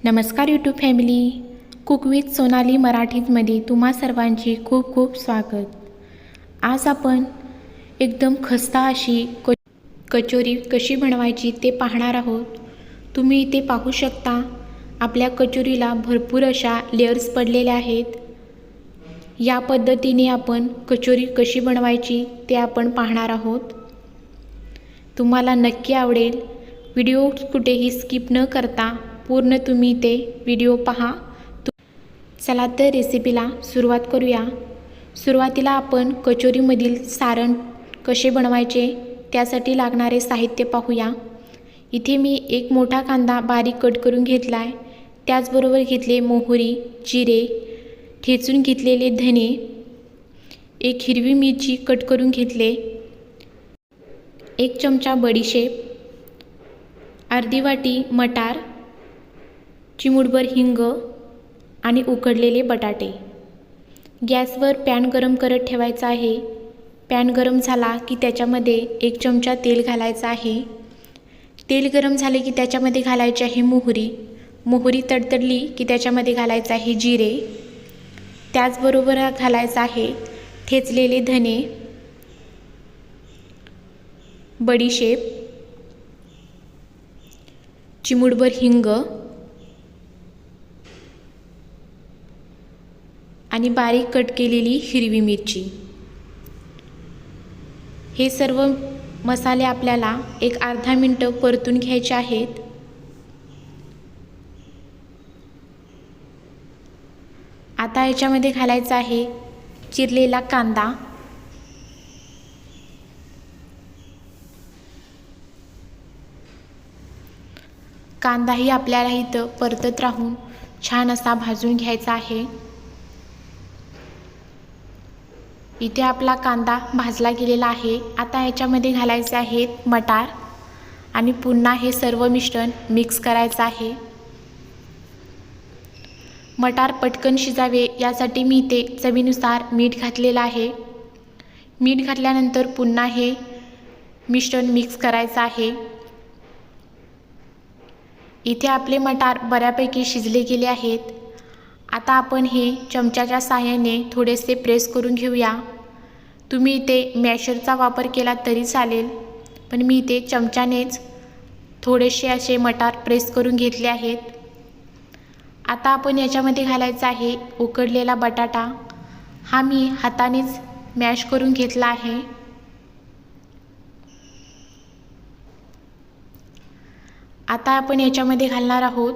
नमस्कार YouTube family, cook with Sonali मराठीमध्ये तुम्हा सर्वांचे खूप खूप स्वागत. आज आपण एकदम खस्ता अशी कचोरी कशी बनवायची ते पाहणार आहोत. तुम्ही इथे पाहू शकता आपल्या कचोरीला भरपूर अशा लेयर्स पडलेल्या आहेत. या पद्धतीने आपण कचोरी कशी बनवायची ते आपण पाहणार आहोत. तुम्हाला नक्की आवडेल. व्हिडिओ कुठेही स्किप न करता पूर्ण तुम्ही ते व्हिडिओ पहा. चला तर रेसिपीला सुरुवात करूया. सुरुवातीला आपण कचोरीमधील सारण कसे बनवायचे त्यासाठी लागणारे साहित्य पाहूया. इथे मी एक मोठा कांदा बारीक कट करून घेतला आहे. त्याचबरोबर घेतले मोहरी, जिरे, ठेचून घेतलेले धने, एक हिरवी मिरची कट करून घेतले, एक चमचा बडीशेप, अर्धी वाटी मटार, चिमूटभर हिंग आणि उकडलेले बटाटे. गॅसवर पॅन गरम करत ठेवायचा आहे. पॅन गरम झाला की त्याच्यामध्ये एक चमचा तेल घालायचा आहे. तेल गरम झाले की त्याच्यामध्ये घालायचे आहे मोहरी. मोहरी तडतडली की त्याच्यामध्ये घालायचं आहे जिरे. त्याचबरोबर घालायचं आहे ठेचलेले धने, बडीशेप, चिमूटभर हिंग आणि बारीक कट केलेली हिरवी मिरची. हे सर्व मसाले आपल्याला एक अर्धा मिनिट परतून घ्यायचे आहेत. आता याच्यामध्ये घालायचा आहे चिरलेला कांदा, कांदाही आपल्याला इथं परतत राहून छान असा भाजून घ्यायचा आहे. इथे आपला कांदा भाजला गेलेला आहे. आता याच्यामध्ये घालायचे आहेत मटार आणि पुन्हा हे सर्व मिश्रण मिक्स करायचं आहे. मटार पटकन शिजावे यासाठी मी इथे चवीनुसार मीठ घातलेलं आहे. मीठ घातल्यानंतर पुन्हा हे मिश्रण मिक्स करायचं आहे. इथे आपले मटार बऱ्यापैकी शिजले गेले आहेत. आता आपण हे चमच्याच्या साहाय्याने थोडेसे प्रेस करून घेऊया. तुम्ही इथे मॅशरचा वापर केला तरी चालेल, पण मी इथे चमच्यानेच थोडेसे असे मटार प्रेस करून घेतले आहेत. आता आपण याच्यामध्ये घालायचा आहे उकडलेला बटाटा. हा मी हातानेच मॅश करून घेतला आहे. आता आपण याच्यामध्ये घालणार आहोत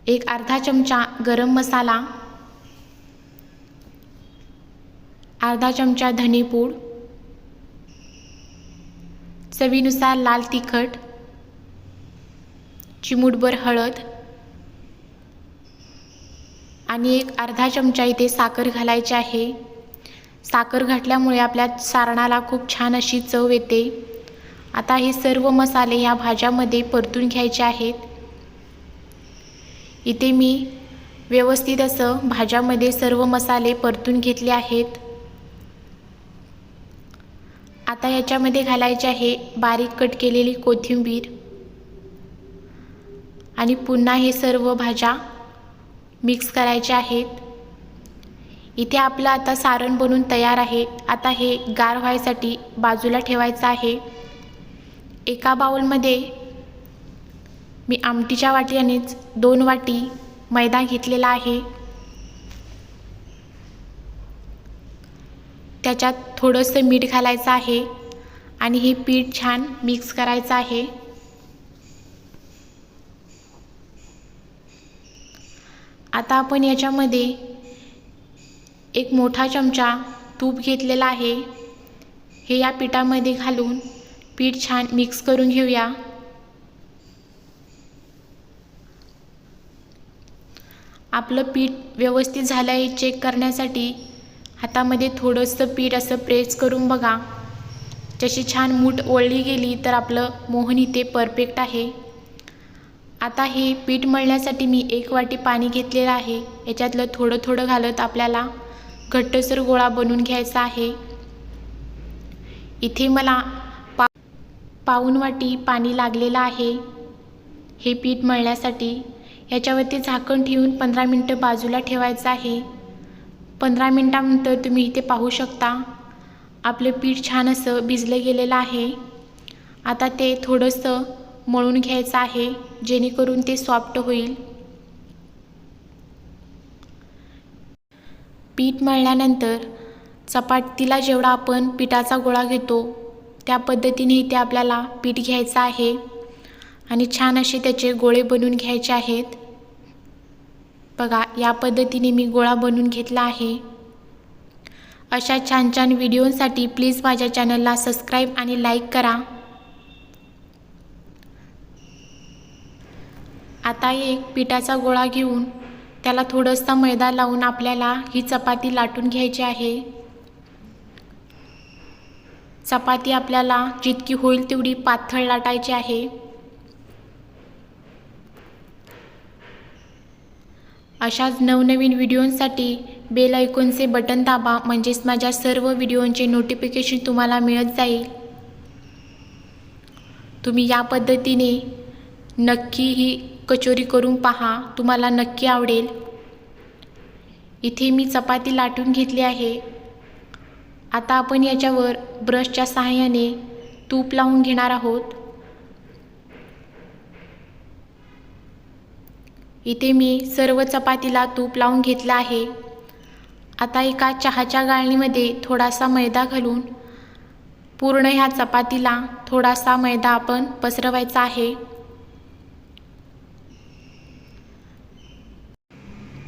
एक अर्धा चमचा गरम मसाला, अर्धा चमचा धनेपूड, चवीनुसार लाल तिखट, चिमूटभर हळद आणि एक अर्धा चमचा इथे साखर घालायची आहे. साखर घातल्यामुळे आपल्या सारणाला खूप छान अशी चव येते. आता हे सर्व मसाले या भाज्यामध्ये परतून घ्यायचे आहेत. इथे मी व्यवस्थित असं भाज्यामध्ये सर्व मसाले परतून घेतले आहेत. आता याच्यामध्ये घालायचे आहे बारीक कट केलेली कोथिंबीर आणि पुन्हा हे सर्व भाज्या मिक्स करायच्या आहेत. इथे आपलं आता सारण बनून तयार आहे. आता हे गार व्हायसाठी बाजूला ठेवायचं आहे. एका बाउलमध्ये मी आमटीच्या वाटीनेच 2 वाटी मैदा घेतलेला आहे. त्याच्यात थोडंसं मीठ घालायचं आहे आणि हे पीठ छान मिक्स करायचं आहे. आता आपण याच्यामध्ये एक मोठा चमचा तूप घेतलेला आहे. हे या पिठामध्ये घालून पीठ छान मिक्स करून घेऊया. आपलं पीठ व्यवस्थित झालं आहे चेक करण्यासाठी हातामध्ये थोडंसं पीठ असं प्रेस करून बघा. जशी छान मूठ ओळली गेली तर आपलं मोहन इथे परफेक्ट आहे. आता हे पीठ मळण्यासाठी मी 1 वाटी पाणी घेतलेलं आहे. याच्यातलं थोडं थोडं घालत आपल्याला घट्टसर गोळा बनवून घ्यायचा आहे. इथे मला पाऊण वाटी पाणी लागलेलं आहे हे पीठ मळण्यासाठी. याच्यावरती झाकण ठेवून 15 मिनटं बाजूला ठेवायचं आहे. 15 मिनटानंतर तुम्ही इथे पाहू शकता आपलं पीठ छान असं भिजलं गेलेलं आहे. आता ते थोडंसं मळून घ्यायचं आहे जेणेकरून ते सॉफ्ट होईल. पीठ मळल्यानंतर चपातीला जेवढा आपण पिठाचा गोळा घेतो त्या पद्धतीने इथे आपल्याला पीठ घ्यायचं आहे आणि छान असे त्याचे गोळे बनवून घ्यायचे आहेत. बघा, या पद्धतीने मी गोळा बनवून घेतला आहे. अशा छान छान व्हिडिओसाठी प्लीज माझ्या चॅनलला सबस्क्राईब आणि लाईक करा. आता एक पिठाचा गोळा घेऊन त्याला थोडासा मैदा लावून आपल्याला ही चपाती लाटून घ्यायची आहे. चपाती आपल्याला जितकी होईल तेवढी पातळ लाटायची आहे. अशाच नवनवीन व्हिडिओंसाठी बेल आयकॉनचे बटन दाबा, म्हणजेच माझ्या सर्व व्हिडिओंचे नोटिफिकेशन तुम्हाला मिळत जाईल. तुम्ही या पद्धतीने नक्की ही कचोरी करून पहा, तुम्हाला नक्की आवडेल. इथे मी चपाती लाटून घेतली आहे. आता आपण याच्यावर ब्रशच्या सहाय्याने तूप लावून घेणार आहोत. इथे मी सर्व चपातीला तूप लावून घेतलं आहे. आता एका चहाच्या गाळणीमध्ये थोडासा मैदा घालून पूर्ण ह्या चपातीला थोडासा मैदा आपण पसरवायचा आहे.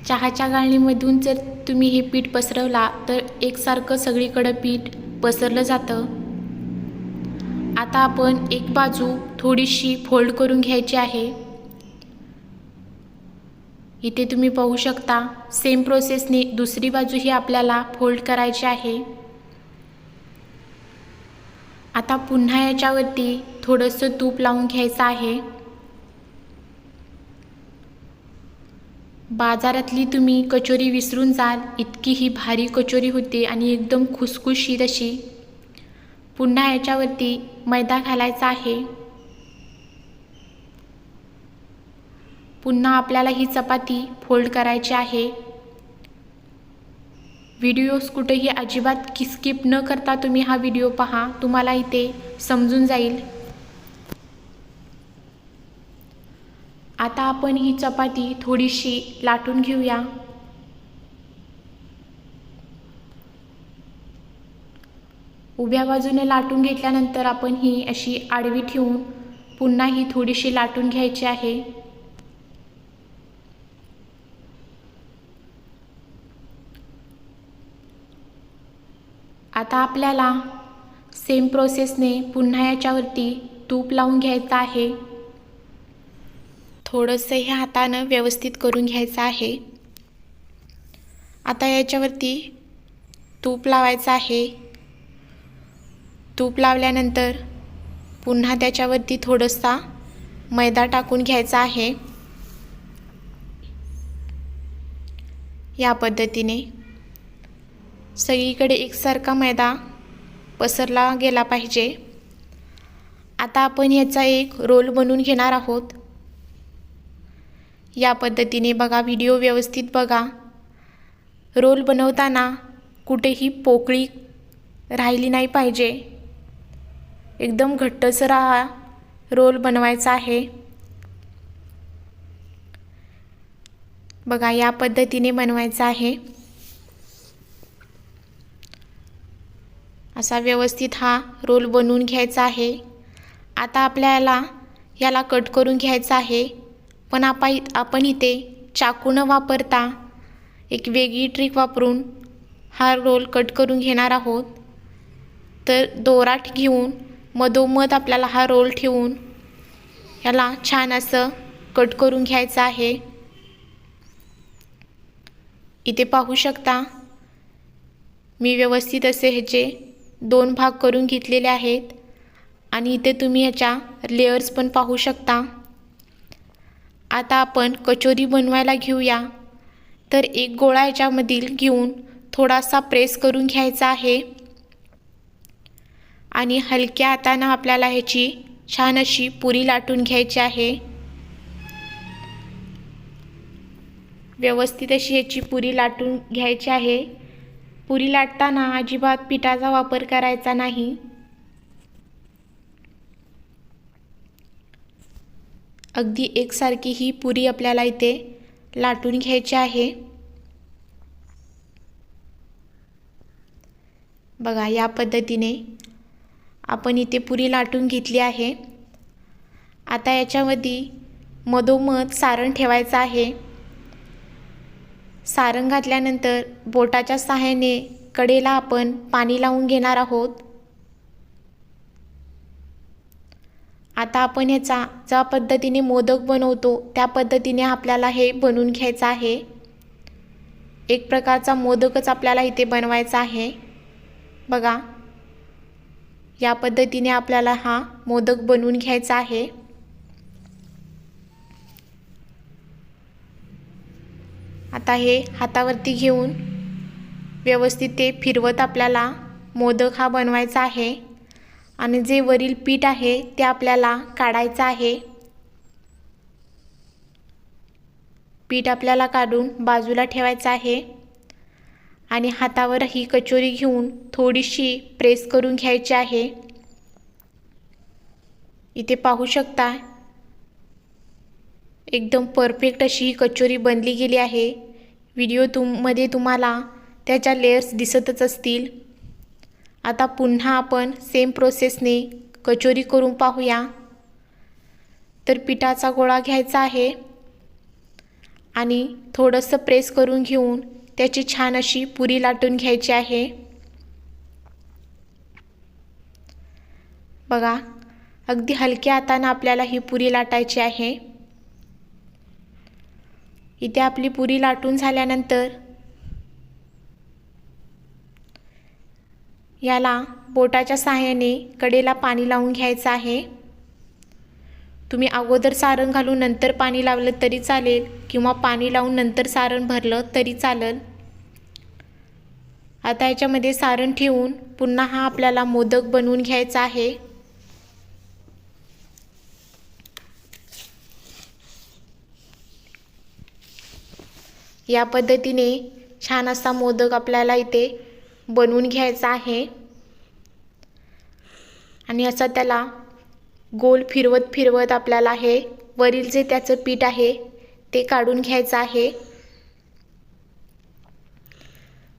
चहाच्या गाळणीमधून जर तुम्ही हे पीठ पसरवला तर एकसारखं सगळीकडे पीठ पसरलं जातं. आता आपण एक बाजू थोडीशी फोल्ड करून घ्यायची आहे. इथे तुम्ही पाहू शकता सेम प्रोसेसने दुसरी बाजूही आपल्याला फोल्ड करायची आहे. आता पुन्हा याच्यावरती थोडंसं तूप लावून घ्यायचं आहे. बाजारातली तुम्ही कचोरी विसरून जाल इतकी ही भारी कचोरी होते आणि एकदम खुसखुशीत अशी. पुन्हा याच्यावरती मैदा घालायचा आहे. पुन्हा आपल्याला ही चपाती फोल्ड करायची आहे. व्हिडिओज कुठेही अजिबात स्किप न करता तुम्ही हा व्हिडिओ पहा, तुम्हाला इथे समजून जाईल. आता आपण ही चपाती थोडीशी लाटून घेऊया. उभ्या बाजूने लाटून घेतल्यानंतर आपण ही अशी आडवी ठेवून पुन्हा ही थोडीशी लाटून घ्यायची आहे. आता आपल्याला सेम प्रोसेसने पुन्हा याच्यावरती तूप लावून घ्यायचं आहे. थोडंसं हे हातानं व्यवस्थित करून घ्यायचं आहे. आता याच्यावरती तूप लावायचं आहे. तूप लावल्यानंतर पुन्हा त्याच्यावरती थोडासा मैदा टाकून घ्यायचा आहे. या पद्धतीने सगळीकडे एकसारखा मैदा पसरला गेला पाहिजे. आता आपण याचा एक रोल बनवून घेणार आहोत. या पद्धतीने बघा, व्हिडिओ व्यवस्थित बघा. रोल बनवताना कुठेही पोकळी राहिली नाही पाहिजे. एकदम घट्टसर हा रोल बनवायचा आहे. बघा, या पद्धतीने बनवायचा आहे. असा व्यवस्थित हा रोल बनवून घ्यायचा आहे. आता आपल्याला याला कट करून घ्यायचा आहे. पण आपण इथे चाकू न वापरता एक वेगळी ट्रिक वापरून हा रोल कट करून घेणार आहोत. तर दोरा घेऊन मधोमध आपल्याला हा रोल ठेवून याला छान असं कट करून घ्यायचं आहे. इथे पाहू शकता मी व्यवस्थित असे ह्याचे 2 भाग करून घेतलेले आहेत आणि इथे तुम्ही याच्या लेयर्स पण पाहू शकता. आता आपण कचोरी बनवायला घेऊया. तर एक गोळा याच्यामधील घेऊन थोडासा प्रेस करून घ्यायचा आहे आणि हलक्या हाताने आपल्याला ह्याची छान अशी पुरी लाटून घ्यायची आहे. व्यवस्थित अशी याची पुरी लाटून घ्यायची आहे। पुरी लाटताना अजिबात पिठाचा वापर करायचा नाही। अगदी एकसारखी ही पुरी आपल्याला इथे लाटून घ्यायची आहे। बघा, या पद्धतीने आपण इथे पुरी लाटून घेतली आहे। आता याच्यामध्ये मधोमध सारण ठेवायचं आहे। सारण घातल्यानंतर बोटाच्या सहाय्याने कडेला आपण पाणी लावून घेणार आहोत। आता आपण याचा ज्या पद्धतीने मोदक बनवतो त्या पद्धतीने आपल्याला हे बनवून घ्यायचं आहे। एक प्रकारचा मोदकच आपल्याला इथे बनवायचा आहे। बघा, या पद्धतीने आपल्याला हा मोदक बनवून घ्यायचा आहे। आता हे हातावरती घेऊन व्यवस्थित ते फिरवत आपल्याला मोदक हा बनवायचा आहे आणि जे वरील पीठ आहे ते आपल्याला काढायचं आहे। पीठ आपल्याला काढून बाजूला ठेवायचं आहे आणि हातावर ही कचोरी घेऊन थोडीशी प्रेस करून घ्यायची आहे। इथे पाहू शकता एकदम परफेक्ट अशी ही कचोरी बनली गेली आहे। व्हिडिओ तुम्हाला त्याच्या लेयर्स दिसतच असतील। आता पुन्हा आपण सेम प्रोसेसने कचोरी करून पाहूया। तर पिठाचा गोळा घ्यायचा आहे आणि थोडंसं प्रेस करून घेऊन त्याची छान अशी पुरी लाटून घ्यायची आहे। बघा, अगदी हलक्या हाताने आपल्याला ही पुरी लाटायची आहे। इथे आपली पुरी लाटून झाल्यानंतर याला बोटाच्या सहाय्याने कडेला पाणी लावून घ्यायचं आहे। तुम्ही अगोदर सारण घालून नंतर पाणी लावलं तरी चालेल किंवा पाणी लावून नंतर सारण भरलं तरी चालेल। आता याच्यामध्ये सारण ठेवून पुन्हा हा आपल्याला मोदक बनवून घ्यायचा आहे। या पद्धतीने छान असा मोदक आपल्याला इथे बनवून घ्यायचा आहे आणि असा त्याला गोल फिरवत आपल्याला हे वरील जे त्याचं पीठ आहे ते काढून घ्यायचं आहे।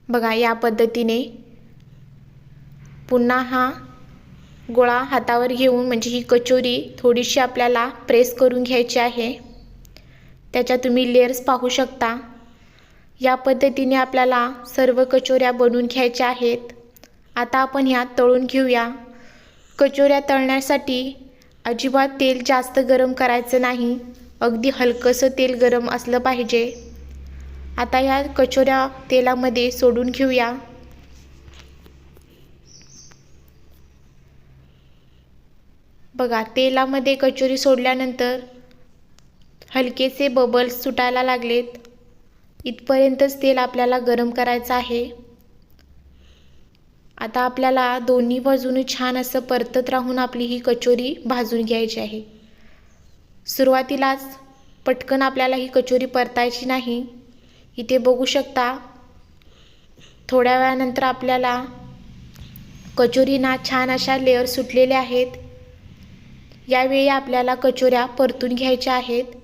बघा, या पद्धतीने पुन्हा हा गोळा हातावर घेऊन म्हणजे ही कचोरी थोडीशी आपल्याला प्रेस करून घ्यायची आहे। त्याच्या तुम्ही लेयर्स पाहू शकता। या पद्धतीने आपल्याला सर्व कचोऱ्या बनवून घ्यायच्या आहेत। आता आपण ह्या तळून घेऊया। कचोऱ्या तळण्यासाठी अजिबात तेल जास्त गरम करायचं नाही, अगदी हलकंसं तेल गरम असलं पाहिजे। आता या कचोऱ्या तेलामध्ये सोडून घेऊया। बघा, तेलामध्ये कचोरी सोडल्यानंतर हलकेसे बबल्स सुटायला लागलेत। इथपर्यंतच तेल आपल्याला गरम करायचं आहे। आता आपल्याला दोन्ही बाजूने छान असं परतत राहून आपली ही कचोरी भाजून घ्यायची आहे। सुरुवातीलाच पटकन आपल्याला ही कचोरी परतायची नाही। इथे बघू शकता थोड्या वेळानंतर आपल्याला कचोरीना छान अशा लेयर सुटलेल्या आहेत। यावेळी आपल्याला कचोऱ्या परतून घ्यायच्या आहेत।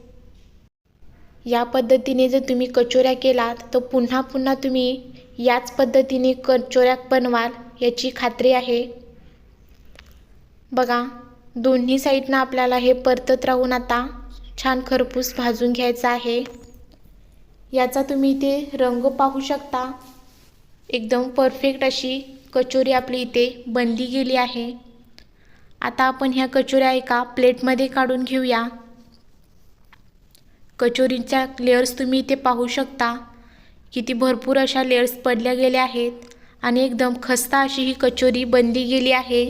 या पद्धतीने जर तुम्ही कचोऱ्या केलात तर पुन्हा पुन्हा तुम्ही याच पद्धतीने कचोऱ्या बनवाल याची खात्री आहे। बघा, दोन्ही साईडनं आपल्याला हे परतत राहून आता छान खरपूस भाजून घ्यायचं आहे। याचा तुम्ही इथे रंग पाहू शकता। एकदम परफेक्ट अशी कचोरी आपली इथे बनली गेली आहे। आता आपण ह्या कचोऱ्या एका प्लेटमध्ये काढून घेऊया। कचोरीच्या लेयर्स तुम्ही इथे पाहू शकता किती भरपूर अशा लेयर्स पडल्या गेल्या आहेत आणि एकदम खस्ता अशी ही कचोरी बनली गेली आहे।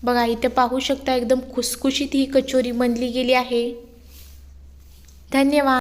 बघा, इथे पाहू शकता एकदम खुसखुशीत ही कचोरी बनली गेली आहे। धन्यवाद।